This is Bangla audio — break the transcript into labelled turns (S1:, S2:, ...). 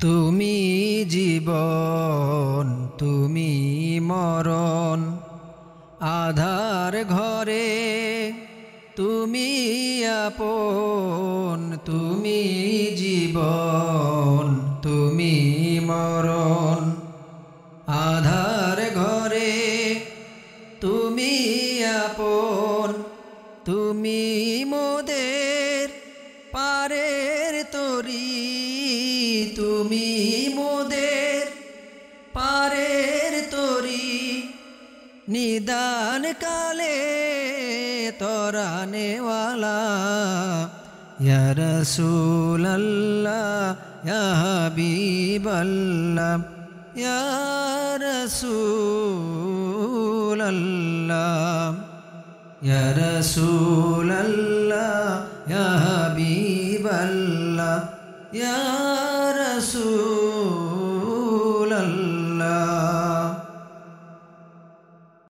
S1: তুমি জীবন তুমি মরণ আধার ঘরে তুমি আপন তুমি জীবন তুমি মরণ আধার ঘরে তুমি আপন তুমি মোদের পারের তরি তুমি মোদের পারের তরি নিদান কালে তরানেওয়ালা ইয়া রাসূলুল্লাহ ইয়া হাবিবাল্লাহ ইয়া রাসূলুল্লাহ ইয়া রাসূলুল্লাহ ইয়া হাবিবাল্লাহ ইয়া রাসূল